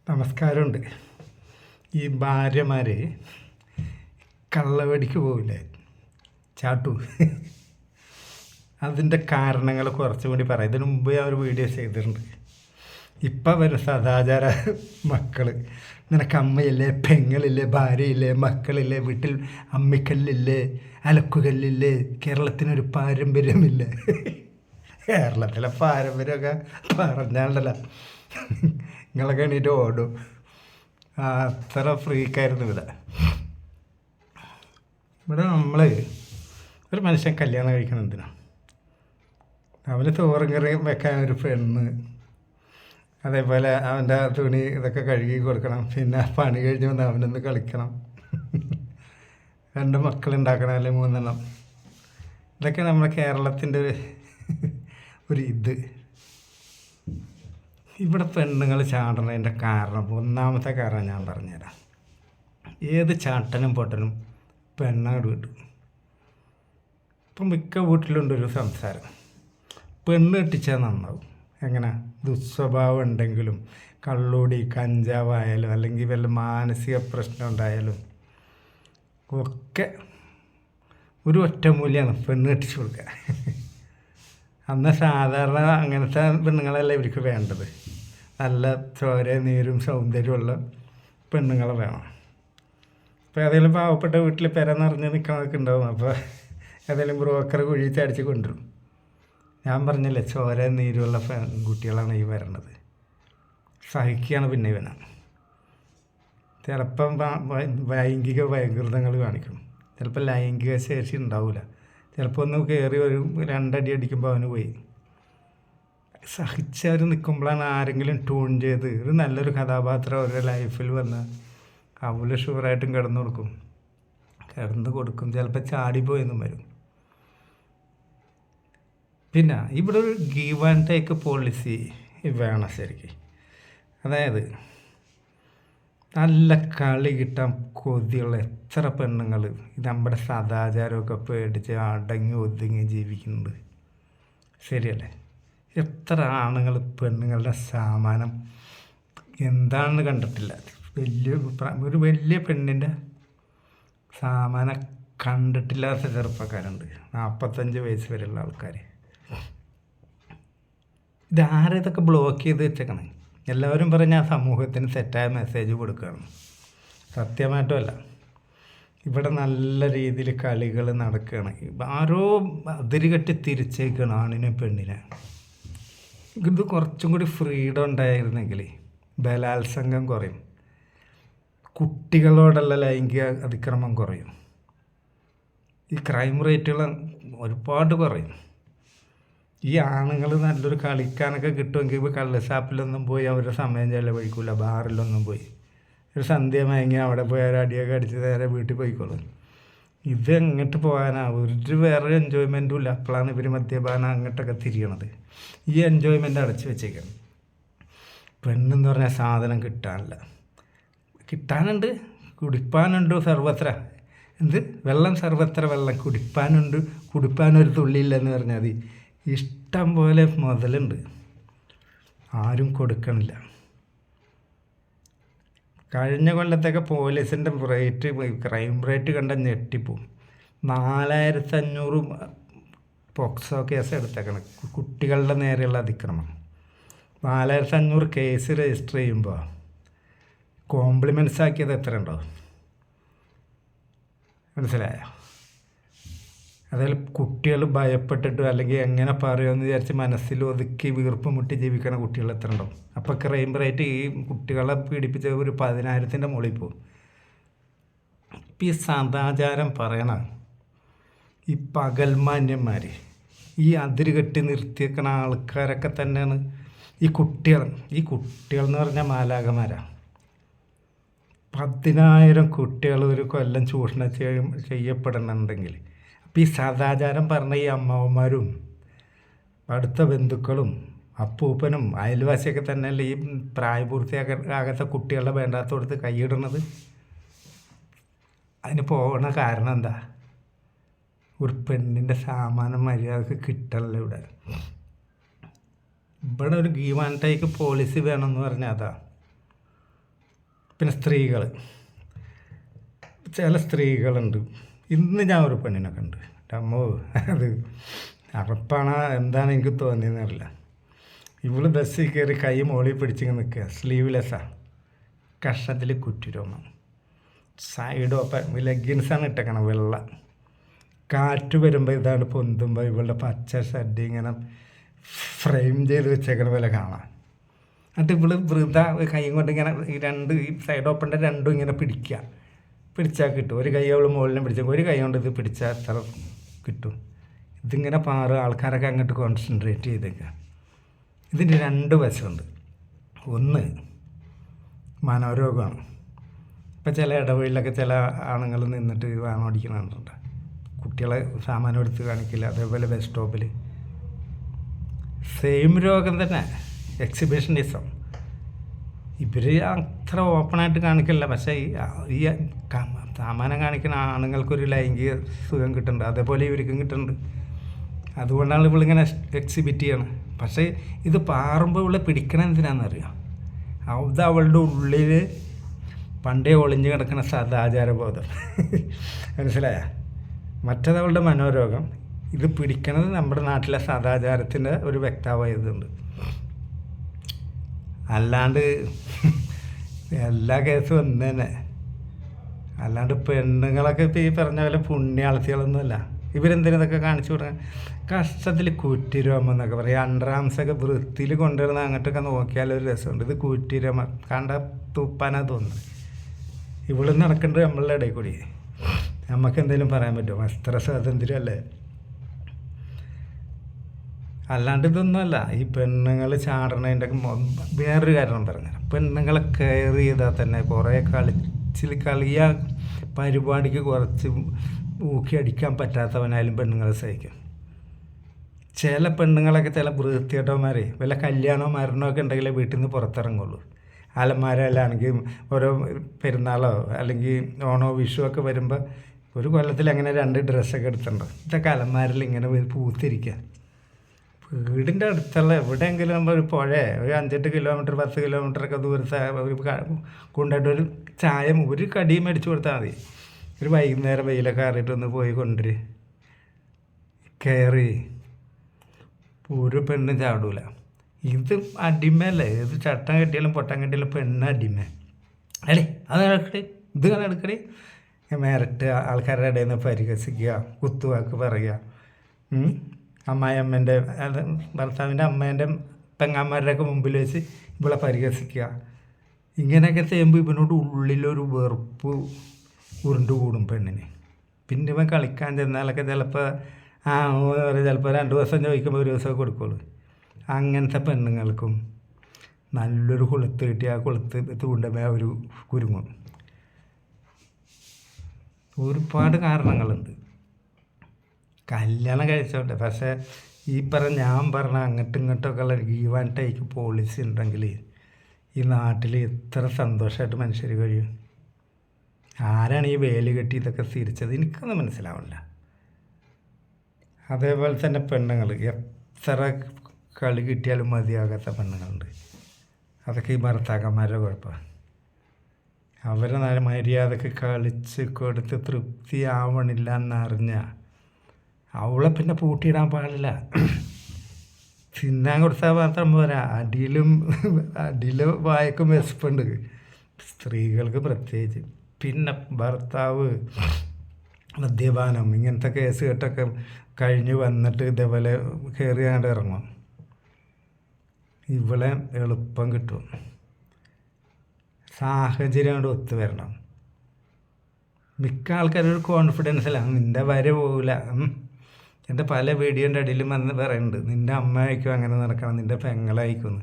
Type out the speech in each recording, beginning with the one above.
നമസ്കാരമുണ്ട്. ഈ ഭാര്യമാർ കള്ളവടിക്ക് പോവില്ലേ, ചാട്ടു, അതിൻ്റെ കാരണങ്ങൾ കുറച്ചും കൂടി പറയാം. ഇതിനു മുമ്പ് ഞാൻ ഒരു വീഡിയോ ചെയ്തിട്ടുണ്ട്. ഇപ്പം വരും സദാചാര മക്കൾ. നിനക്ക് അമ്മയില്ലേ, പെങ്ങളില്ലേ, ഭാര്യയില്ലേ, മക്കളില്ലേ, വീട്ടിൽ അമ്മിക്കല്ലില്ലേ, അലക്കുകല്ലില്ലേ, കേരളത്തിനൊരു പാരമ്പര്യമില്ലേ. കേരളത്തിലെ പാരമ്പര്യമൊക്കെ പറഞ്ഞാണ്ടല്ലോ നിങ്ങളൊക്കെ എണീറ്റ് ഓടും. അത്ര ഫ്രീക്കായിരുന്നു ഇവിടെ നമ്മൾ ഒരു മനുഷ്യൻ കല്യാണം കഴിക്കണം എന്തിനാണ്? അവന് ചോറും കറിയും വെക്കാൻ ഒരു പെണ്ണ്, അതേപോലെ അവൻ്റെ തുണി ഇതൊക്കെ കഴുകി കൊടുക്കണം, പിന്നെ പണി കഴിഞ്ഞ് വന്ന് അവനൊന്ന് കളിക്കണം, 2 മക്കളുണ്ടാക്കണം, അല്ലെങ്കിൽ 3 ഇതൊക്കെ നമ്മുടെ കേരളത്തിൻ്റെ ഒരു ഇവിടെ പെണ്ണുങ്ങൾ ചാടുന്നതിൻ്റെ കാരണം, ഒന്നാമത്തെ കാരണം ഞാൻ പറഞ്ഞുതരാം. ഏത് ചാട്ടനും പൊട്ടനും പെണ്ണാട് കിട്ടും. ഇപ്പം മിക്ക വീട്ടിലുണ്ടൊരു സംസാരം, പെണ്ണ് കെട്ടിച്ചാൽ നന്നാവും. എങ്ങനെ? ദുസ്വഭാവം ഉണ്ടെങ്കിലും, കള്ളുടി കഞ്ചാവായാലും അല്ലെങ്കിൽ വല്ല മാനസിക പ്രശ്നം ഉണ്ടായാലും ഒക്കെ ഒരു ഒറ്റമൂല്യമാണ് പെണ്ണ് കെട്ടിച്ചു കൊടുക്കുക. അന്ന് സാധാരണ അങ്ങനത്തെ പെണ്ണുങ്ങളല്ല ഇവർക്ക് വേണ്ടത്. നല്ല ചോര നീരും സൗന്ദര്യമുള്ള പെണ്ണുങ്ങളെ വേണം. അപ്പോൾ ഏതെങ്കിലും പാവപ്പെട്ട വീട്ടിൽ പെര നിറഞ്ഞ് നിൽക്കണതൊക്കെ ഉണ്ടാവും. അപ്പോൾ ഏതെങ്കിലും ബ്രോക്കർ കുഴി ചടിച്ച് കൊണ്ടുവരും. ഞാൻ പറഞ്ഞില്ലേ, ചോര നീരുള്ള പെൺകുട്ടികളാണ് ഈ വരണത്. സഹിക്കുകയാണ് പിന്നെ ഇവനാണ്. ചിലപ്പം ലൈംഗിക വൈകൃതങ്ങൾ കാണിക്കും, ചിലപ്പോൾ ലൈംഗിക ശേഷി ഉണ്ടാവില്ല, ചിലപ്പോൾ ഒന്ന് കയറി ഒരു 2 അടി അടിക്കുമ്പോൾ അവന് പോയി. സഹിച്ചവർ നിൽക്കുമ്പോഴാണ് ആരെങ്കിലും ട്യൂൺ ചെയ്ത് ഒരു നല്ലൊരു കഥാപാത്രം അവരുടെ ലൈഫിൽ വന്ന് അവര് ഷുവറായിട്ടും കിടന്നു കൊടുക്കും. ചിലപ്പോൾ ചാടിപ്പോയെന്നും വരും. പിന്നെ ഇവിടെ ഒരു ഗീവ് ആൻഡ് ടേക്ക് പോളിസി വേണം ശരിക്കും. അതായത് നല്ല കളി കിട്ടാൻ കൊതിയുള്ള എത്ര പെണ്ണുങ്ങൾ നമ്മുടെ സദാചാരമൊക്കെ പേടിച്ച് അടങ്ങി ഒതുങ്ങി ജീവിക്കുന്നുണ്ട്. ശരിയല്ലേ? എത്ര ആണുങ്ങൾ പെണ്ണുങ്ങളുടെ സാമാനം എന്താണെന്ന് കണ്ടിട്ടില്ല. ഒരു വലിയ പെണ്ണിൻ്റെ സാമാനം കണ്ടിട്ടില്ലാത്ത ചെറുപ്പക്കാരുണ്ട്, 45 വയസ്സ് വരെയുള്ള ആൾക്കാർ. ഇതൊക്കെ ബ്ലോക്ക് ചെയ്ത് വെച്ചേക്കണം. എല്ലാവരും പറഞ്ഞാൽ സമൂഹത്തിന് തെറ്റായ മെസ്സേജ് കൊടുക്കുകയാണ്. സത്യമായിട്ടുമല്ല. ഇവിടെ നല്ല രീതിയിൽ കളികൾ നടക്കുകയാണ്. ആരോ അതിരുകെട്ടി തിരിച്ചേക്കാണ് ആണിനെ പെണ്ണിനെ. ഇത് കുറച്ചും കൂടി ഫ്രീഡം ഉണ്ടായിരുന്നെങ്കിൽ ബലാത്സംഗം കുറയും, കുട്ടികളോടുള്ള ലൈംഗിക അതിക്രമം കുറയും, ഈ ക്രൈം റേറ്റുകൾ ഒരുപാട് കുറയും. ഈ ആണുങ്ങൾ നല്ലൊരു കളിക്കാനൊക്കെ കിട്ടുമെങ്കിൽ ഇപ്പോൾ കള്ളഷാപ്പിലൊന്നും പോയി അവരുടെ സമയം ചെലവഴിക്കില്ല, ബാറിലൊന്നും പോയി ഒരു സന്ധ്യ മയങ്ങി അവിടെ പോയി അടിയൊക്കെ അടിച്ച് നേരെ വീട്ടിൽ പോയിക്കോളും. ഇത് എങ്ങോട്ട് പോകാനാ? ഒരു വേറെ എൻജോയ്മെൻറ്റും ഇല്ല. അപ്പോഴാണ് ഇവർ മദ്യപാനം അങ്ങോട്ടൊക്കെ തിരിയണത്. ഈ എൻജോയ്മെൻ്റ് അടച്ച് വെച്ചേക്കണം. പെണ്ണെന്ന് പറഞ്ഞാൽ സാധനം കിട്ടാനുണ്ട്, കുടിപ്പാനുണ്ട് സർവത്ര. വെള്ളം സർവത്ര വെള്ളം, കുടിപ്പാനൊരു തുള്ളിയില്ലെന്ന് പറഞ്ഞാൽ മതി. ഇഷ്ടം പോലെ മുതലുണ്ട്, ആരും കൊടുക്കണില്ല. കഴിഞ്ഞ കൊല്ലത്തൊക്കെ പോലീസിൻ്റെ ക്രൈം റേറ്റ് കണ്ട ഞെട്ടിപ്പോവും. 4500 പോക്സോ കേസ് എടുത്തേക്കണം കുട്ടികളുടെ നേരെയുള്ള അതിക്രമം. 4500 കേസ് രജിസ്റ്റർ ചെയ്യുമ്പോൾ കോംപ്ലിമെൻറ്റ്സ് ആക്കിയത് എത്ര ഉണ്ടോ? മനസ്സിലായോ? അതിൽ കുട്ടികൾ ഭയപ്പെട്ടിട്ടും അല്ലെങ്കിൽ എങ്ങനെ പറയുമെന്ന് വിചാരിച്ച് മനസ്സിൽ ഒതുക്കി വീർപ്പ് മുട്ടി ജീവിക്കണ കുട്ടികൾ എത്ര ഉണ്ടാവും? അപ്പോൾ ക്രൈം റേറ്റ് ഈ കുട്ടികളെ പീഡിപ്പിച്ച ഒരു 10,000-ൻ്റെ മുകളിൽ പോകും. ഇപ്പം ഈ സദാചാരം പറയണ ഈ പകൽമാന്യന്മാർ, ഈ അതിരുകെട്ടി നിർത്തിയേക്കണ ആൾക്കാരൊക്കെ തന്നെയാണ് ഈ കുട്ടികൾ എന്ന് പറഞ്ഞാൽ മാലാഖമാരാണ്. 10,000 കുട്ടികൾ ഒരു കൊല്ലം ചൂഷണം ചെയ്യപ്പെടുന്നുണ്ടെങ്കിൽ അപ്പം ഈ സദാചാരം പറഞ്ഞ ഈ അമ്മാവന്മാരും അടുത്ത ബന്ധുക്കളും അപ്പൂപ്പനും അയൽവാസിയൊക്കെ തന്നെയല്ലേ ഈ പ്രായപൂർത്തിയാകാത്ത കുട്ടികളെ വേണ്ടാത്തോടത്ത് കൈയിടുന്നത്. അതിന് പോകണ കാരണം എന്താ? ഒരു പെണ്ണിൻ്റെ സാമാനം മര്യാദക്ക് കിട്ടണല്ലോ ഇവിടെ ഒരു ഗീവ് ആൻഡ് ടേക്ക് പോളിസി വേണമെന്ന് പറഞ്ഞാൽ അതാ. പിന്നെ സ്ത്രീകൾ, ചില സ്ത്രീകളുണ്ട്. ഇന്ന് ഞാൻ ഒരു പെണ്ണിനെ കണ്ട്, അമ്മോ അത് അറപ്പാണ് എന്താണ് എനിക്ക് തോന്നിയെന്നറിയില്ല. ഇവള് ബസ്സിൽ കയറി കൈ മോളിൽ പിടിച്ചിങ്ങനെ നിൽക്കുക, സ്ലീവ്ലെസ്സാണ്, കഷത്തിൽ കുറ്റിരോമം, സൈഡ് ഓപ്പൺ, ലെഗിൻസാണ് ഇട്ടേക്കണം വെള്ള. കാറ്റ് വരുമ്പോൾ ഇതാണ് പൊന്തുമ്പോൾ ഇവളുടെ പച്ച ഷഡ് ഇങ്ങനെ ഫ്രെയിം ചെയ്ത് വെച്ചേക്കണ പോലെ കാണാം. എന്നിട്ട് ഇവള് വൃത കൈ കൊണ്ട് ഇങ്ങനെ ഈ സൈഡ് ഓപ്പണിൻ്റെ രണ്ടും ഇങ്ങനെ പിടിച്ചാൽ കിട്ടും. ഒരു കൈ അവൾ മുകളിലും പിടിച്ചാൽ ഒരു കൈ കൊണ്ട് ഇത് പിടിച്ചാൽ എത്ര കിട്ടും. ഇതിങ്ങനെ ആൾക്കാരൊക്കെ അങ്ങോട്ട് കോൺസെൻട്രേറ്റ് ചെയ്തേക്കുക. ഇതിൻ്റെ രണ്ട് വശമുണ്ട്. ഒന്ന് മനോരോഗമാണ്. ഇപ്പം ചില ഇടവഴിയിലൊക്കെ ചില ആണുങ്ങൾ നിന്നിട്ട് വാഹനം ഓടിക്കണുണ്ട്, കുട്ടികളെ സാമാനം എടുത്ത് കാണിക്കില്ല. അതേപോലെ ബസ് സ്റ്റോപ്പിൽ സെയിം രോഗം തന്നെ, എക്സിബിഷനിസം. ഇവർ അത്ര ഓപ്പണായിട്ട് കാണിക്കില്ല, പക്ഷേ ഈ സാമാനം കാണിക്കുന്ന ആണുങ്ങൾക്കൊരു ലൈംഗിക സുഖം കിട്ടുന്നുണ്ട്, അതേപോലെ ഇവർക്കും കിട്ടുന്നുണ്ട്. അതുകൊണ്ടാണ് ഇവളിങ്ങനെ എക്സിബിറ്റ് ചെയ്യണം. പക്ഷേ ഇത് പാറുമ്പോൾ ഇവളെ പിടിക്കണം എന്തിനാണെന്നറിയാം. അത് അവളുടെ ഉള്ളിൽ പണ്ടേ ഒളിഞ്ഞു കിടക്കുന്ന സദാചാരബോധം. മനസ്സിലായ? മറ്റത് അവളുടെ മനോരോഗം. ഇത് പിടിക്കണത് നമ്മുടെ നാട്ടിലെ സദാചാരത്തിൻ്റെ ഒരു വ്യക്തമായതുണ്ട്. അല്ലാണ്ട് എല്ലാ കേസും ഒന്ന് തന്നെ. അല്ലാണ്ട് പെണ്ണുങ്ങളൊക്കെ ഇപ്പോൾ ഈ പറഞ്ഞ പോലെ പുണ്യാളത്തികളൊന്നുമല്ല. ഇവരെന്തിനും ഇതൊക്കെ കാണിച്ചു കൊടുക്കാൻ കഷ്ടത്തിൽ കുറ്റിരോമം എന്നൊക്കെ പറയും. അണ്ടർആംസൊക്കെ വൃത്തിയിൽ കൊണ്ടുവരുന്ന അങ്ങോട്ടൊക്കെ നോക്കിയാലൊരു രസമുണ്ട്. ഇത് കുറ്റിരോമം കണ്ട തുപ്പാനാ തോന്നുന്നത്. ഇവിടെ നടക്കേണ്ടത് നമ്മളുടെ ഇടയിൽ കൂടി. നമുക്ക് എന്തെങ്കിലും പറയാൻ പറ്റുമോ? വസ്ത്ര സ്വാതന്ത്ര്യമല്ലേ. അല്ലാണ്ട് ഇതൊന്നുമല്ല. ഈ പെണ്ണുങ്ങൾ ചാടണതിൻ്റെ വേറൊരു കാരണം പറഞ്ഞുതരാം. പെണ്ണുങ്ങളെ കെയർ ചെയ്താൽ തന്നെ കുറേ കളിയാ പരിപാടിക്ക് കുറച്ച് ഊക്കി അടിക്കാൻ പറ്റാത്തവനായാലും പെണ്ണുങ്ങളെ സഹിക്കും. ചില പെണ്ണുങ്ങളൊക്കെ ചില വൃത്തികെട്ടവന്മാരെ വല്ല കല്യാണമോ മരണമോ ഒക്കെ ഉണ്ടെങ്കിലേ വീട്ടിൽ നിന്ന് പുറത്തിറങ്ങുള്ളൂ. അലമാരല്ലാണെങ്കിൽ ഓരോ പെരുന്നാളോ അല്ലെങ്കിൽ ഓണോ വിഷു ഒക്കെ വരുമ്പോൾ ഒരു കൊല്ലത്തിൽ അങ്ങനെ 2 ഡ്രസ്സൊക്കെ എടുത്തിട്ടുണ്ടോ. ഇതൊക്കെ അലമാരിൽ ഇങ്ങനെ പൂത്തിരിക്കുക. വീടിൻ്റെ അടുത്തുള്ള എവിടെയെങ്കിലും ഒരു പുഴ ഒരു 5-8 കിലോമീറ്റർ 10 കിലോമീറ്ററൊക്കെ ദൂരത്ത് കൊണ്ടുപോയിട്ട് ഒരു ചായ ഒരു കടിയും മേടിച്ചു കൊടുത്താൽ മതി. ഒരു വൈകുന്നേരം വെയിലൊക്കെ ആറിയിട്ടൊന്ന് പോയി കൊണ്ടുവരും. കയറി ഒരു പെണ്ണും ചാടൂല. ഇത് അടിമയല്ലേ. ഏത് ചട്ടം കെട്ടിയാലും പൊട്ടം കെട്ടിയാലും പെണ്ണ് അടിമ അല്ലേ. അത് നടക്കണേ, ഇത് നടക്കണേ. മേരട്ട് ആൾക്കാരുടെ ഇടയിൽ നിന്ന് പരിഹസിക്കുക, കുത്തുവാക്ക് പറയുക, അമ്മായിയമ്മേൻ്റെ ഭർത്താവിൻ്റെ അമ്മേൻ്റെ പെങ്ങന്മാരുടെയൊക്കെ മുമ്പിൽ വെച്ച് ഇവളെ പരിഹസിക്കുക. ഇങ്ങനെയൊക്കെ ചെയ്യുമ്പോൾ ഇവനോട് ഉള്ളിലൊരു വെറുപ്പ് ഉരുണ്ടുകൂടും പെണ്ണിന്. പിന്നെ ഇവൻ കളിക്കാൻ ചെന്നാലൊക്കെ ചിലപ്പോൾ ചിലപ്പോൾ 2 ദിവസം ചോദിക്കുമ്പോൾ 1 ദിവസമൊക്കെ കൊടുക്കുള്ളൂ. അങ്ങനത്തെ പെണ്ണുങ്ങൾക്കും നല്ലൊരു കൊളുത്ത് കിട്ടി ആ കൊളുത്ത് തൂണ്ടുമ്പോൾ ഒരു കുരുങ്ങും. ഒരുപാട് കാരണങ്ങളുണ്ട്. കല്യാണം കഴിച്ചോട്ടെ, പക്ഷേ ഈ ഞാൻ പറഞ്ഞ അങ്ങോട്ടും ഇങ്ങോട്ടൊക്കെ ഉള്ള ഗീവ് ആൻഡ് ടേക്ക് പോളിസി ഉണ്ടെങ്കിൽ ഈ നാട്ടിൽ എത്ര സന്തോഷമായിട്ട് മനുഷ്യർ കഴിയും. ആരാണ് ഈ വേലി കെട്ടി ഇതൊക്കെ തിരിച്ചത് എനിക്കൊന്നും മനസ്സിലാവില്ല. അതേപോലെ തന്നെ പെണ്ണുങ്ങൾ എത്ര കളി കിട്ടിയാലും മതിയാകാത്ത പെണ്ണുങ്ങളുണ്ട്. അതൊക്കെ ഈ ഭർത്താക്കന്മാരുടെ കുഴപ്പമാണ്. അവരെ മര്യാദക്ക് കളിച്ച് കൊടുത്ത് തൃപ്തിയാവണില്ല എന്നറിഞ്ഞാൽ അവളെ പിന്നെ പൂട്ടിയിടാൻ പാടില്ല. തിന്നാൻ കൊടുത്താൽ മാത്രം പോരാ, അടിയിൽ വായക്കും വിശപ്പുണ്ട് സ്ത്രീകൾക്ക് പ്രത്യേകിച്ച്. പിന്നെ ഭർത്താവ് മദ്യപാനം ഇങ്ങനത്തെ കേസ് കെട്ടൊക്കെ കഴിഞ്ഞ് വന്നിട്ട് ഇതേപോലെ കയറിയാണ്ട് ഇറങ്ങും. ഇവളെ എളുപ്പം കിട്ടും. സാഹചര്യം കൊണ്ട് ഒത്തു വരണം. മിക്ക ആൾക്കാരൊരു കോൺഫിഡൻസില്ല, നിൻ്റെ വരെ പോകില്ല. എൻ്റെ പല വീഡിയോൻ്റെ അടിയിലും വന്ന് പറയുന്നുണ്ട്, നിൻ്റെ അമ്മയായിരിക്കും അങ്ങനെ നടക്കണം, നിൻ്റെ പെങ്ങളായിരിക്കും.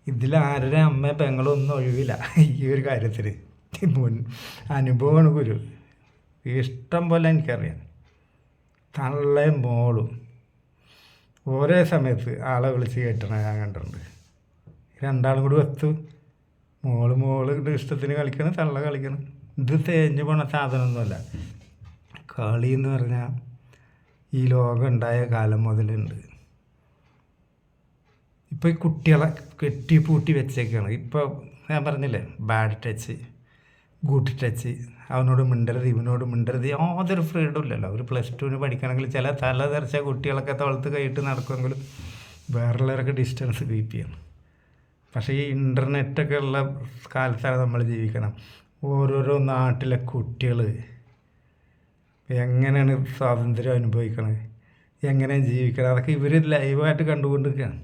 ഇതിലാരുടെ അമ്മ പെങ്ങളൊന്നും ഒഴിവില്ല ഈ ഒരു കാര്യത്തിൽ. അനുഭവമാണ് ഗുരു. ഇഷ്ടം പോലെ എനിക്കറിയാം. തള്ളയും മോളും ഒരേ സമയത്ത് ആളെ വിളിച്ച് കേട്ടണ ഞാൻ കണ്ടിട്ടുണ്ട്. 2 കൂടി ഒത്തു മോളുടെ ഇഷ്ടത്തിന് കളിക്കണം, തള്ള കളിക്കണം. ഇത് തേഞ്ഞു പോണ സാധനമൊന്നുമല്ല. കളി എന്ന് പറഞ്ഞാൽ ഈ ലോകം ഉണ്ടായ കാലം മുതലുണ്ട്. ഇപ്പോൾ ഈ കുട്ടികളെ കെട്ടി പൂട്ടി വെച്ചേക്കാണ്. ഇപ്പോൾ ഞാൻ പറഞ്ഞില്ലേ ബാഡ് ടച്ച്, കൂട്ടിട്ടച്ച് അവനോട് മിണ്ടരുത് ഇവനോട് മിണ്ടരുത് യാതൊരു ഫ്രീഡും ഇല്ലല്ലോ. ഒരു +2 പഠിക്കണമെങ്കിൽ ചില തല തെറിച്ച കുട്ടികളൊക്കെ തോളത്ത് കൈയിട്ട് നടക്കുമെങ്കിലും വേറുള്ളവരൊക്കെ ഡിസ്റ്റൻസ് കീപ്പ് ചെയ്യണം. പക്ഷേ ഈ ഇൻ്റർനെറ്റൊക്കെ ഉള്ള കാലത്താണ് നമ്മൾ ജീവിക്കണം. ഓരോരോ നാട്ടിലെ കുട്ടികൾ എങ്ങനെയാണ് സ്വാതന്ത്ര്യം അനുഭവിക്കണത്, എങ്ങനെയാണ് ജീവിക്കണം, അതൊക്കെ ഇവർ ലൈവായിട്ട് കണ്ടുകൊണ്ടിരിക്കുകയാണ്.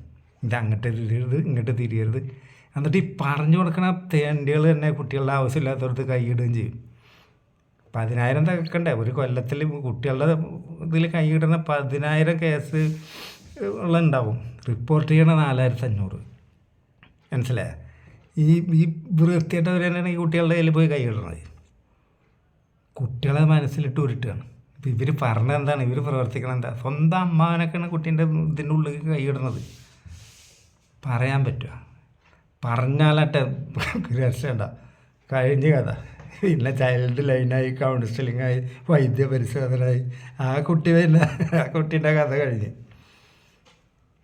ഇത് അങ്ങോട്ട് തിരിയരുത് ഇങ്ങോട്ട് തിരിയരുത്. എന്നിട്ട് ഈ പറഞ്ഞു കൊടുക്കണ തേണ്ടികൾ തന്നെ കുട്ടികളുടെ ആവശ്യമില്ലാത്തവർക്ക് കൈയിടുകയും ചെയ്യും. 10,000 തകക്കണ്ടേ ഒരു കൊല്ലത്തിൽ കുട്ടികളുടെ ഇതിൽ കൈയിടുന്ന 10,000 കേസ് ഉണ്ടാവും. റിപ്പോർട്ട് ചെയ്യണ 4,500. മനസ്സിലായ ഈ വൃത്തിയായിട്ടവർ തന്നെയാണ് ഈ കുട്ടികളുടെ കയ്യിൽ പോയി കൈയിടണത്. കുട്ടികളെ മനസ്സിലിട്ട് ഉരുട്ടുകയാണ്. ഇപ്പം ഇവർ പറഞ്ഞത് എന്താണ്, ഇവർ പ്രവർത്തിക്കണം എന്താ? സ്വന്തം അമ്മാവനൊക്കെയാണ് കുട്ടീൻ്റെ ഇതിൻ്റെ ഉള്ളിൽ കൈയിടുന്നത്. പറയാൻ പറ്റുക പറഞ്ഞാലട്ടെ രക്ഷണ്ട കഴിഞ്ഞ കഥ. പിന്നെ ചൈൽഡ് ലൈനായി, കൗൺസിലിങ്ങായി, വൈദ്യ പരിശോധനയായി, ആ കുട്ടീൻ്റെ കഥ കഴിഞ്ഞ്.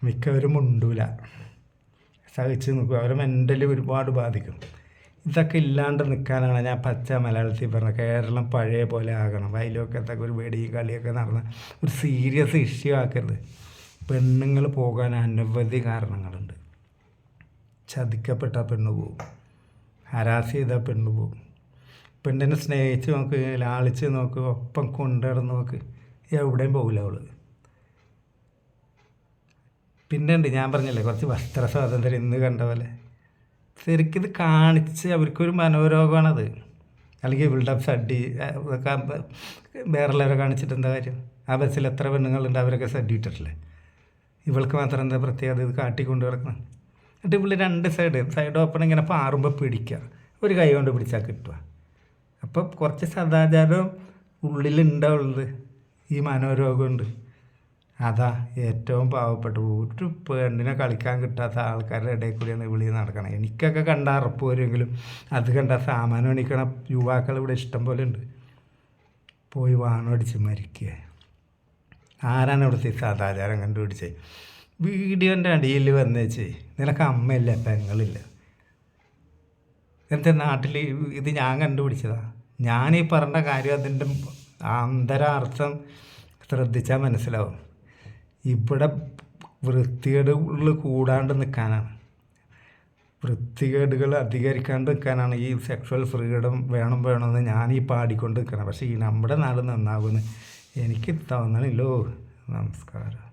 മിക്കവരും മുണ്ടൂല, സഹിച്ച് നിൽക്കും. അവരെ മെൻ്റലി ഒരുപാട് ബാധിക്കും. ഇതൊക്കെ ഇല്ലാണ്ട് നിൽക്കാനാണ് ഞാൻ പച്ച മലയാളത്തിൽ പറഞ്ഞത്. കേരളം പഴയ പോലെ ആകണം. അതിലൊക്കത്തൊക്കെ ഒരു വെടിയും കളിയൊക്കെ നടന്ന ഒരു സീരിയസ് ഇഷ്യൂ ആക്കരുത്. പെണ്ണുങ്ങൾ പോകാൻ അനവധി കാരണങ്ങളുണ്ട്. ചതിക്കപ്പെട്ട പെണ്ണ് പോവും, ഹരാസ് ചെയ്ത പെണ്ണ് പോവും. പെണ്ണിനെ സ്നേഹിച്ച് നോക്ക്, ലാളിച്ച് നോക്ക്, ഒപ്പം കൊണ്ടുനടന്ന് നോക്ക്, എവിടെയും പോകില്ല അവൾ. പിന്നെ ഉണ്ട്, ഞാൻ പറഞ്ഞില്ലേ കുറച്ച് വസ്ത്ര സ്വാതന്ത്ര്യം ഇന്ന് കണ്ട പോലെ. ശരിക്കിത് കാണിച്ച് അവർക്കൊരു മനോരോഗമാണത്. അല്ലെങ്കിൽ ഇവളുടെ സഡി വേറെല്ലാവരെ കാണിച്ചിട്ട് എന്താ കാര്യം? ആ ബസ്സിൽ എത്ര പെണ്ണുങ്ങളുണ്ട്, അവരൊക്കെ സഡി ഇട്ടിട്ടില്ലേ? ഇവൾക്ക് മാത്രം എന്താ പ്രത്യേകത? ഇത് കാട്ടിക്കൊണ്ട് കിടക്കണം. എന്നിട്ട് ഇവള് 2 സൈഡ് ഓപ്പൺ ഇങ്ങനെ പാറുമ്പോൾ പിടിക്കുക, ഒരു കൈ കൊണ്ട് പിടിച്ചാൽ കിട്ടുക. അപ്പോൾ കുറച്ച് സദാചാരം ഉള്ളിലുണ്ടാവുള്ളത്, ഈ മനോരോഗമുണ്ട്. അതാ ഏറ്റവും പാവപ്പെട്ട ഒരു പെണ്ണിനെ കളിക്കാൻ കിട്ടാത്ത ആൾക്കാരുടെ ഇടയിൽ കൂടിയാണ് വിളി നടക്കണം. എനിക്കൊക്കെ കണ്ട അറപ്പ് വരുമെങ്കിലും അത് കണ്ട സാമാനം എണിക്കണ യുവാക്കൾ ഇവിടെ ഇഷ്ടം പോലെ ഉണ്ട്. പോയി വാണടിച്ച് മരിക്കുക. ആരാണ് ഇവിടുത്തെ സദാചാരം കണ്ടുപിടിച്ചത്? വീഡിയോൻ്റെ അടിയിൽ വന്നേച്ച് നിനക്ക് അമ്മയില്ല പെങ്ങളില്ല. എന്താ നാട്ടിൽ ഇത് ഞാൻ കണ്ടുപിടിച്ചതാ. ഞാനീ പറഞ്ഞ കാര്യം അതിൻ്റെ അന്തരാർത്ഥം ശ്രദ്ധിച്ചാൽ മനസ്സിലാവും. ഇവിടെ വൃത്തികേടുകൾ കൂടാണ്ട് നിൽക്കാനാണ്, വൃത്തികേടുകൾ അധികരിക്കാണ്ട് നിൽക്കാനാണ് ഈ സെക്ഷൽ ഫ്രീഡം വേണമെന്ന് ഞാനീ പാടിക്കൊണ്ട് നിൽക്കണം. പക്ഷേ ഈ നമ്മുടെ നാട് നന്നാകുമെന്ന് എനിക്ക് തോന്നണില്ലോ. നമസ്കാരം.